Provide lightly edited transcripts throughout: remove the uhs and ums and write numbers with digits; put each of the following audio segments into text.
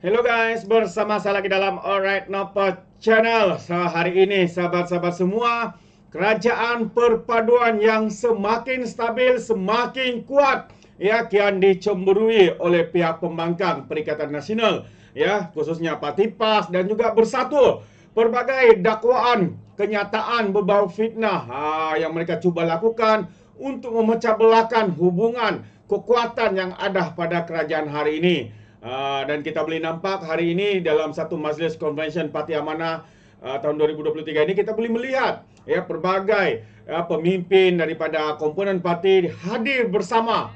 Hello guys, bersama saya lagi dalam Alright Napa Channel. Hari ini sahabat-sahabat semua, kerajaan perpaduan yang semakin stabil, semakin kuat, ya, kian dicemburui oleh pihak pembangkang Perikatan Nasional, ya, khususnya Parti PAS dan juga Bersatu. Berbagai dakwaan, kenyataan berbau fitnah yang mereka cuba lakukan untuk memecah belahkan hubungan kekuatan yang ada pada kerajaan hari ini. Dan kita boleh nampak hari ini dalam satu majlis convention Parti Amanah tahun 2023 ini kita boleh melihat, ya, pelbagai pemimpin daripada komponen parti hadir bersama.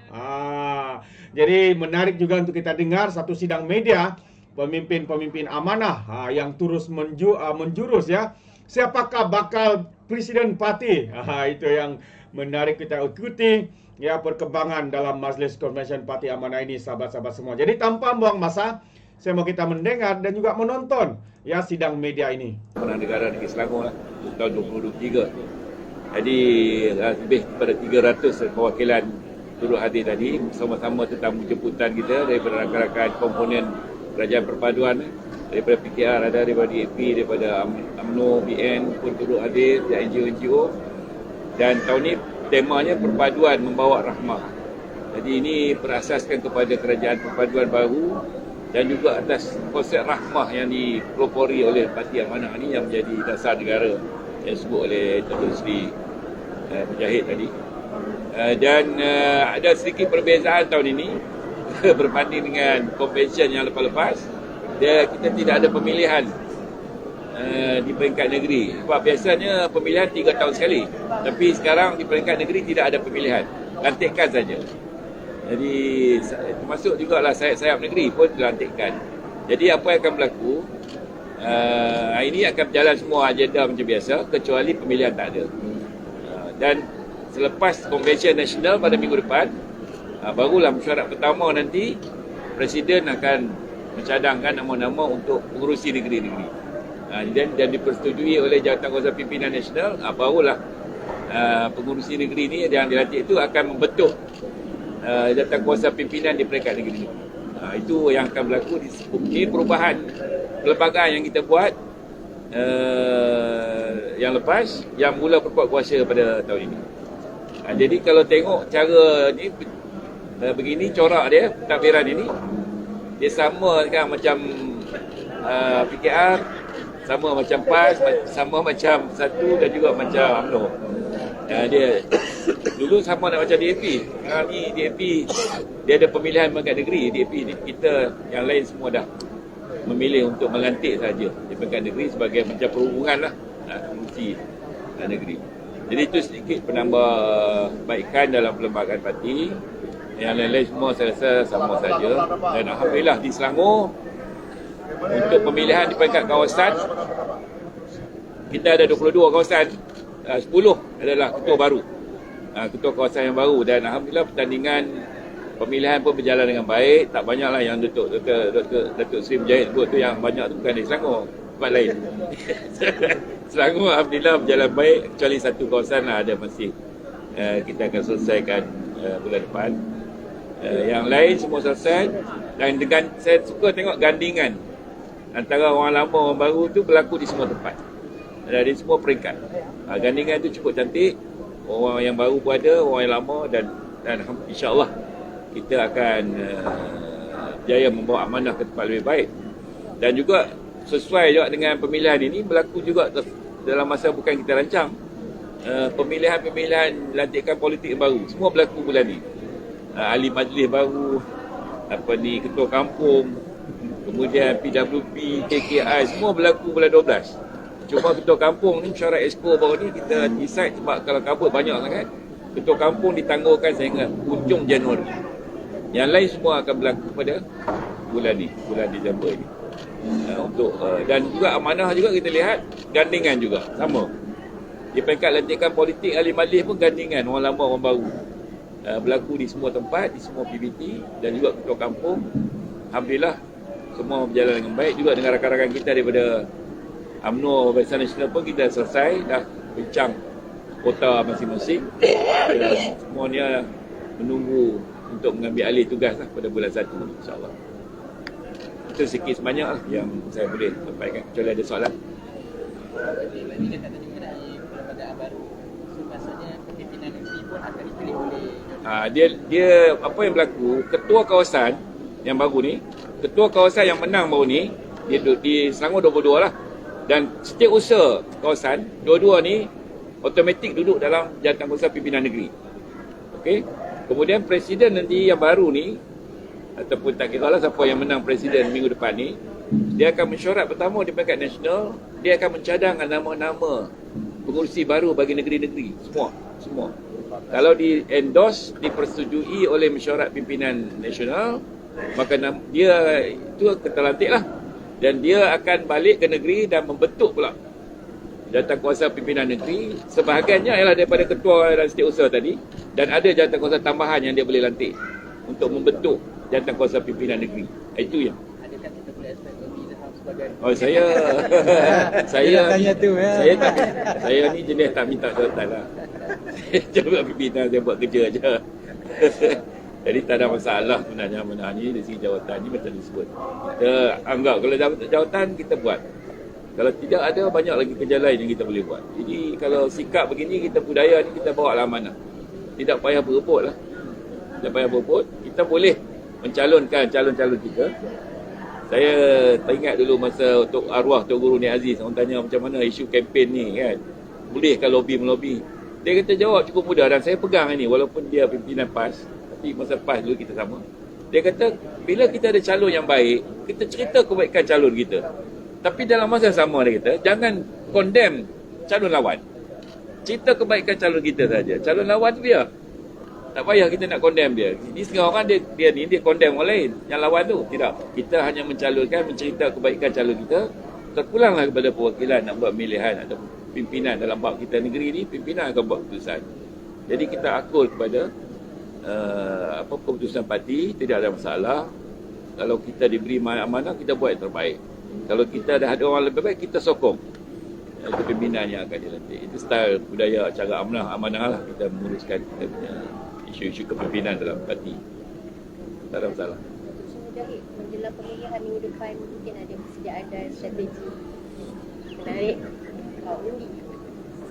Jadi menarik juga untuk kita dengar satu sidang media pemimpin-pemimpin amanah yang terus menjurus, ya, siapakah bakal presiden parti. Itu yang menarik kita ikuti, ya, perkembangan dalam majlis convention Parti Amanah ini, sahabat-sahabat semua. Jadi tanpa buang masa, saya mau kita mendengar dan juga menonton, ya, sidang media ini. Pernah negara Negeri Selangor tahun 2023. Jadi lebih daripada 300 perwakilan turut hadir tadi, sama-sama tetamu jemputan kita daripada rakan-rakan komponen kerajaan perpaduan, daripada PKR ada, daripada DAP, daripada UMNO, BN pun turut hadir, dan NGO-NGO. Dan tahun ini temanya perpaduan membawa rahmah. Jadi ini berasaskan kepada kerajaan perpaduan baru dan juga atas konsep rahmah yang dipelopori oleh Parti Amanah ini yang menjadi dasar negara yang disebut oleh Datuk Seri Mujahid tadi. Dan ada sedikit perbezaan tahun ini berbanding dengan convention yang lepas-lepas. Kita tidak ada pemilihan di peringkat negeri. Sebab biasanya pemilihan 3 tahun sekali. Tapi sekarang di peringkat negeri tidak ada pemilihan. Lantikan saja. Jadi termasuk jugalah sayap-sayap negeri pun dilantikkan. Jadi apa yang akan berlaku, hari ini akan berjalan semua agenda macam biasa kecuali pemilihan tak ada. Dan selepas convention nasional pada minggu depan, barulah mesyuarat pertama nanti Presiden akan mencadangkan nama-nama untuk mengurusi negeri-negeri. Dan dipersetujui oleh Jawatankuasa Pimpinan Nasional, barulah pengurusi negeri ini yang dilantik itu akan membentuk Jawatankuasa Pimpinan di peringkat negeri. Itu yang akan berlaku. Ini perubahan perlembagaan yang kita buat yang lepas, yang mula berkuat kuasa pada tahun ini. Jadi kalau tengok cara ni begini, corak dia, pentadbiran ini, dia sama kan macam PKR, sama macam PAS, sama macam Satu dan juga macam UMNO. Dia dulu sama nak macam DAP. Sekarang ni DAP dia ada pemilihan peringkat negeri. DAP ni kita yang lain semua dah memilih untuk melantik saja di peringkat negeri sebagai macam perhubungan lah, fungsi negeri. Jadi itu sedikit penambahbaikan dalam perlembagaan parti. Yang lain-lain semua saya rasa sama saja. Dan alhamdulillah di Selangor untuk pemilihan di peringkat kawasan kita ada 22 kawasan, 10 adalah ketua baru, ketua kawasan yang baru. Dan alhamdulillah pertandingan pemilihan pun berjalan dengan baik. Tak banyaklah yang Datuk Seri Mujahid sebut tu, yang banyak tu bukan di Selangor, tempat lain. Selangor alhamdulillah berjalan baik, kecuali satu kawasan lah ada masih kita akan selesaikan bulan depan. Yang lain semua selesai. Dan dengan saya suka tengok gandingan antara orang lama orang baru tu berlaku di semua tempat, di semua peringkat. Gandingan tu cukup cantik. Orang yang baru pun ada, orang yang lama, dan insya-Allah kita akan berjaya membawa amanah ke tempat lebih baik. Dan juga sesuai juga dengan pemilihan ini berlaku juga dalam masa bukan kita rancang. Pemilihan lantikan politik yang baru semua berlaku bulan ni. Ahli majlis baru, ketua kampung, kemudian PWP, KKI, semua berlaku bulan 12. Cuma ketua kampung ni, syarat exco baru ni kita decide sebab kalau kabut banyak sangat, ketua kampung ditangguhkan sehingga hujung Januari. Yang lain semua akan berlaku pada bulan ni, bulan Disember ni. Dan juga amanah juga kita lihat gandingan juga sama. Di peringkat lantikan politik ahli majlis pun gandingan orang lama orang baru berlaku di semua tempat, di semua PBT dan juga ketua kampung. Alhamdulillah semua berjalan dengan baik. Juga dengan rakan-rakan kita daripada UMNO Barisan Nasional pun kita selesai dah bincang kota masing-masing. Semuanya menunggu untuk mengambil alih tugas pada bulan 1 insya-Allah. Itu sikit sebanyak lah yang saya boleh sampaikan. Kecuali ada soalan. Tadi dia kata juga dari perlembagaan baru. So maksudnya pimpinan negeri pun akan dipilih oleh Dia apa yang berlaku, ketua kawasan yang baru ni, ketua kawasan yang menang baru ni, dia di Selangor 22 lah. Dan setiausaha kawasan, dua-dua ni automatik duduk dalam jawatankuasa pimpinan negeri. Okey. Kemudian presiden nanti yang baru ni, ataupun tak kira lah siapa yang menang presiden minggu depan ni, dia akan mesyuarat pertama di peringkat nasional, dia akan mencadangkan nama-nama pengurusi baru bagi negeri-negeri. Semua. Kalau di endorse, dipersetujui oleh mesyuarat pimpinan nasional, maka dia itu terlantik lah. Dan dia akan balik ke negeri dan membentuk pula jawatankuasa pimpinan negeri. Sebahagiannya ialah daripada ketua dan setiausaha tadi, dan ada jawatankuasa tambahan yang dia boleh lantik untuk membentuk jawatankuasa pimpinan negeri. Itu yang. adakah kita boleh expect Aziz Ilham sebagai Saya ni jenis tak minta jawatan lah. Saya cuma pimpinan, saya buat kerja je. Jadi tak ada masalah sebenarnya ni dari segi jawatan ni macam disebut. Kita anggap kalau jawatan kita buat. Kalau tidak ada, banyak lagi kerja lain yang kita boleh buat. Jadi kalau sikap begini, kita budaya ni kita bawa lah amanah. Tidak payah berebut lah. Tidak payah berebut. Kita boleh mencalonkan calon-calon kita. Saya teringat dulu masa untuk arwah Tok Guru Ni Aziz, orang tanya macam mana isu kempen ni kan. Bolehkah lobby-melobi? Dia kata jawab cukup mudah, dan saya pegang ini walaupun dia pimpinan PAS. Tapi masa PAS dulu kita sama. Dia kata, bila kita ada calon yang baik, kita cerita kebaikan calon kita. Tapi dalam masa yang sama, dia kata, jangan condemn calon lawan. Cerita kebaikan calon kita saja. Calon lawan tu biar. Tak payah kita nak condemn dia. Ini setengah orang dia condemn orang lain. Yang lawan tu, tidak. Kita hanya mencalonkan, mencerita kebaikan calon kita. Terpulanglah kepada perwakilan nak buat pemilihan atau pimpinan dalam bab kita negeri ni, pimpinan akan buat keputusan. Jadi kita akul kepada keputusan parti, tidak ada masalah. Kalau kita diberi amanah, kita buat yang terbaik. Kalau kita dah ada orang lebih baik, kita sokong kepimpinan yang akan dilantik. Itu style budaya, cara amanah lah kita menguruskan kita punya isu-isu kepimpinan dalam parti. Tak ada masalah. Mujahid, menjelang pemilihan minggu depan mungkin ada persediaan dan strategi menarik undi.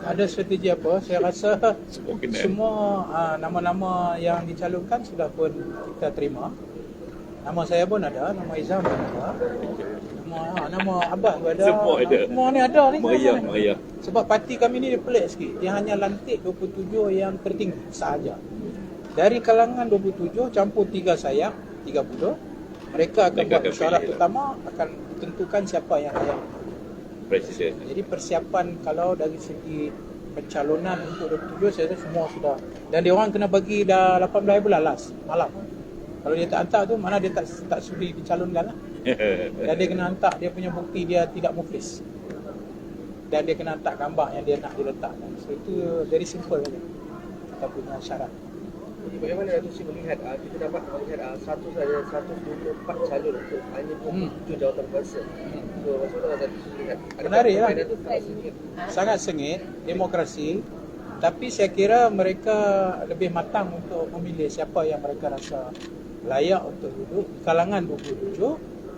Ada strategi apa? Saya rasa semua nama-nama yang dicalonkan sudah pun kita terima. Nama saya pun ada, nama Izam pun ada. Nama Abad pun ada. Semua ada. Semua ni ada ni. Meriah. Sebab parti kami ni dia pelik sikit. Dia hanya lantik 27 yang tertinggi sahaja. Dari kalangan 27 campur 3 sayap, 30. Mereka akan buat syarat pertama, akan tentukan siapa yang layak presiden. Jadi persiapan kalau dari segi pencalonan untuk 27, saya rasa semua sudah. Dan dia orang kena bagi dah 18 bulan last malam. Kalau dia tak hantar tu, mana dia tak sudi dicalonkan lah. Dan dia kena hantar dia punya bukti dia tidak muflis. Dan dia kena hantar gambar yang dia nak diletakkan. So itu very simple saja. Kita punya syarat. Jadi bagaimana Datuk Sri melihat kita dapat melihat 124 calon untuk hanya 27 jawatan kuasa. So macam mana Datuk Sri melihat? Menarik lah. Sangat sengit demokrasi. Tapi saya kira mereka lebih matang untuk memilih siapa yang mereka rasa layak untuk duduk di kalangan 27.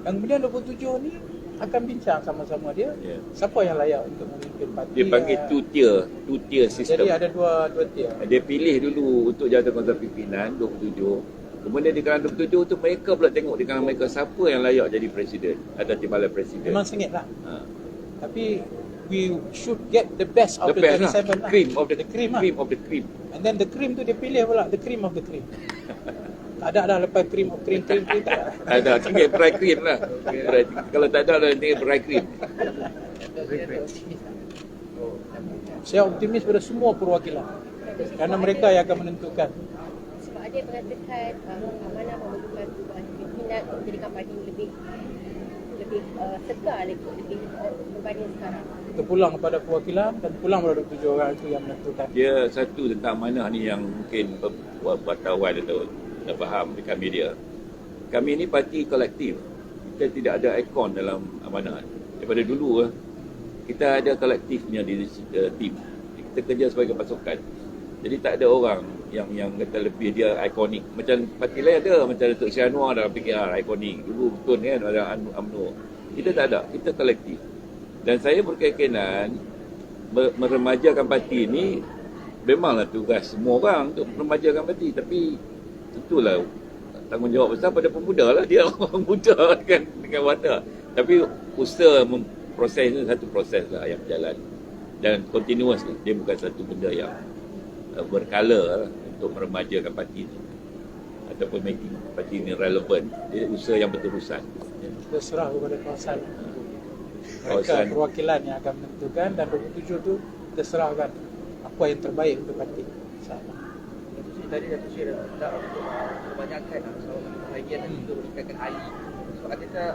Dan kemudian 27 ni akan bincang sama-sama dia siapa yang layak untuk memimpin parti. Dia panggil two tier system. Jadi ada dua tier. Dia pilih dulu untuk jawatankuasa pimpinan 27. Kemudian di kalangan 27 tu mereka pula tengok di kalangan mereka siapa yang layak jadi presiden atau timbalan presiden. Memang sengit lah. Tapi we should get the best of the 27 lah. Cream of the cream. And then the cream tu dia pilih pula the cream of the cream. Tak ada dah lepas cream of cream tak ada. Ada tinggal dry cream lah. Kalau tak ada dah tinggal dry cream. Saya optimis pada semua perwakilan. Kerana mereka yang akan menentukan. Sebab ada yang mengatakan amanah memerlukan perubahan pimpinan untuk menjadikan parti lebih tegar lagi, lebih berbanding sekarang. Kita pulang kepada perwakilan dan pulang kepada 27 orang itu yang menentukan. Dia satu tentang amanah ni yang mungkin wartawan atau tak faham dekat media. Kami ni parti kolektif. Kita tidak ada ikon dalam amanah. Daripada dulu kita ada kolektifnya di tim. Kita kerja sebagai pasukan. Jadi tak ada orang yang kata lebih dia ikonik. Macam parti lain ada, macam Datuk Seri Anwar dah fikir ikonik. Dulu betul kan ada UMNO. Kita tak ada, kita kolektif. Dan saya berkeyakinan meremajakan parti ni memanglah tugas semua orang untuk meremajakan parti, tapi itulah tanggungjawab besar pada pemuda lah, dia orang muda dengan wadah. Tapi usaha proses itu satu proses lah yang berjalan dan continuous lah. Dia bukan satu benda yang berkala lah untuk meremajakan parti ni ataupun making parti ni relevan. Dia usaha yang berterusan. Kita serah kepada kawasan. Mereka perwakilan yang akan menentukan, dan 27 tu kita serahkan apa yang terbaik untuk parti. InsyaAllah. Tadi Datuk Seri dah minta untuk kebanyakan sawangan bahagian dan juga meningkatkan ahli. So adakah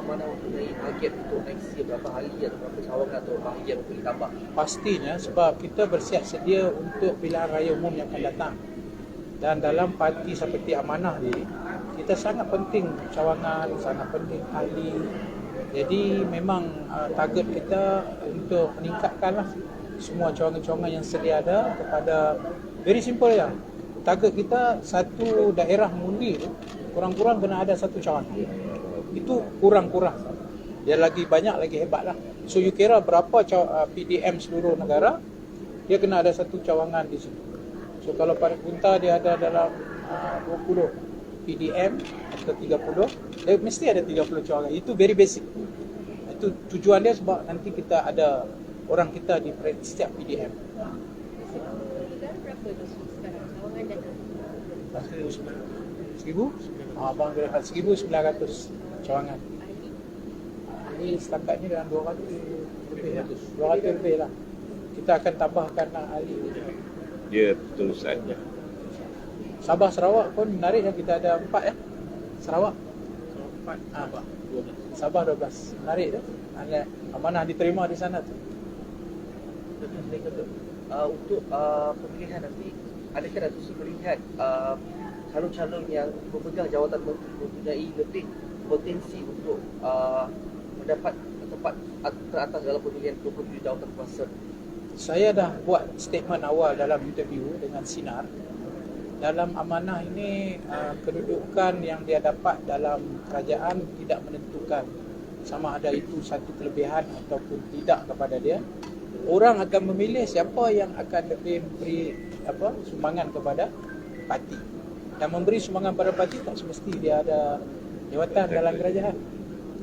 amanah mempunyai target untuk next year berapa ahli atau berapa sawangan atau bahagian untuk ditambah? Pastinya, sebab kita bersiap sedia untuk pilihan raya umum yang akan datang. Dan dalam parti seperti amanah ni, kita sangat penting cawangan, sangat penting ahli. Jadi memang target kita untuk meningkatkanlah semua cawangan-cawangan yang sedia ada kepada, very simple ya. Target kita satu daerah mengundi tu kurang-kurang kena ada satu cawangan. Itu kurang-kurang. Dia lagi banyak lagi hebat lah. So you kira berapa PDM seluruh negara, dia kena ada satu cawangan di situ. So kalau pada Punta dia ada dalam 20 PDM atau 30, dia mesti ada 30 cawangan. Itu very basic. Itu tujuan dia sebab nanti kita ada orang kita di setiap PDM. Berapa tu sekarang sawangan dah? 1,000? Abang kira 1,900 cawangan. Ini setakat ni dalam 200 lebih lah. 200 lebih lah. Kita akan tambahkan ahli. Dia terusan. Sabah Sarawak pun menarik ya, kita ada 4 ya. Sarawak 4, Sabah 12. Menarik tu. Amanah diterima di sana tu. Untuk pemilihan nanti, adakah Datuk Seri melihat calon-calon yang memegang jawatan menteri mempunyai lebih potensi untuk mendapat tempat teratas dalam pemilihan 27 jawatan kuasa? Saya dah buat statement awal dalam interview dengan Sinar. Dalam amanah ini, kedudukan yang dia dapat dalam kerajaan tidak menentukan sama ada itu satu kelebihan ataupun tidak kepada dia. Orang akan memilih siapa yang akan lebih memberi sumbangan kepada parti. Dan memberi sumbangan pada parti tak semesti dia ada jawatan dalam kerajaan.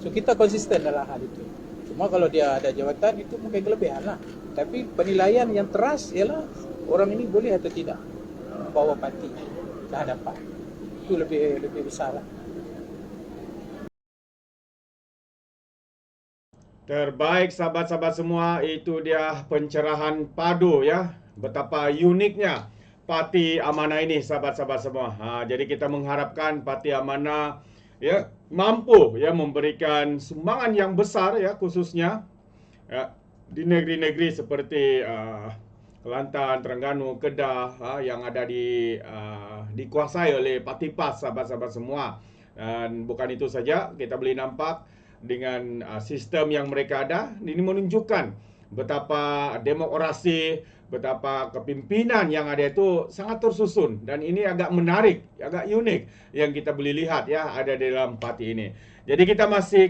So kita konsisten dalam hal itu. Cuma kalau dia ada jawatan, itu mungkin kelebihan lah. Tapi penilaian yang teras ialah orang ini boleh atau tidak membawa parti ke hadapan. Itu lebih besar lah. Terbaik sahabat-sahabat semua, itu dia pencerahan padu ya. Betapa uniknya Parti Amanah ini sahabat-sahabat semua. Jadi kita mengharapkan Parti Amanah ya mampu ya memberikan sumbangan yang besar ya, khususnya ya, di negeri-negeri seperti Kelantan, Terengganu, Kedah yang ada dikuasai oleh Parti PAS sahabat-sahabat semua. Dan bukan itu saja, kita boleh nampak dengan sistem yang mereka ada, ini menunjukkan betapa demokrasi, betapa kepimpinan yang ada itu sangat tersusun, dan ini agak menarik, agak unik yang kita boleh lihat ya ada di dalam parti ini. Jadi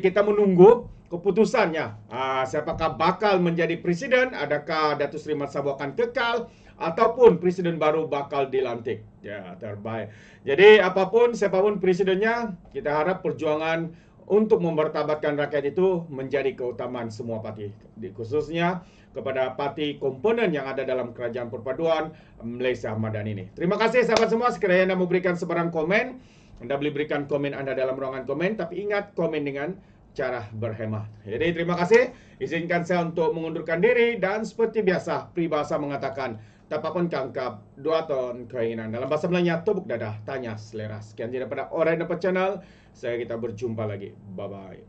kita menunggu keputusannya, siapakah bakal menjadi presiden, adakah Datuk Seri Mat Salleh akan kekal ataupun presiden baru bakal dilantik. Ya, terbaik. Jadi apapun siapapun presidennya, kita harap perjuangan untuk memartabatkan rakyat itu menjadi keutamaan semua parti, khususnya kepada parti komponen yang ada dalam Kerajaan Perpaduan Malaysia Madani ini. Terima kasih sahabat semua. Sekiranya anda memberikan sebarang komen, anda boleh berikan komen anda dalam ruangan komen, tapi ingat komen dengan cara berhemat. Jadi terima kasih. Izinkan saya untuk mengundurkan diri, dan seperti biasa peribahasa mengatakan, tapapun kangkap, dua ton keinginan. Dalam bahasa Melayunya, tubuk dadah, tanya selera. Sekian daripada Alright Nampak Channel. Kita berjumpa lagi. Bye-bye.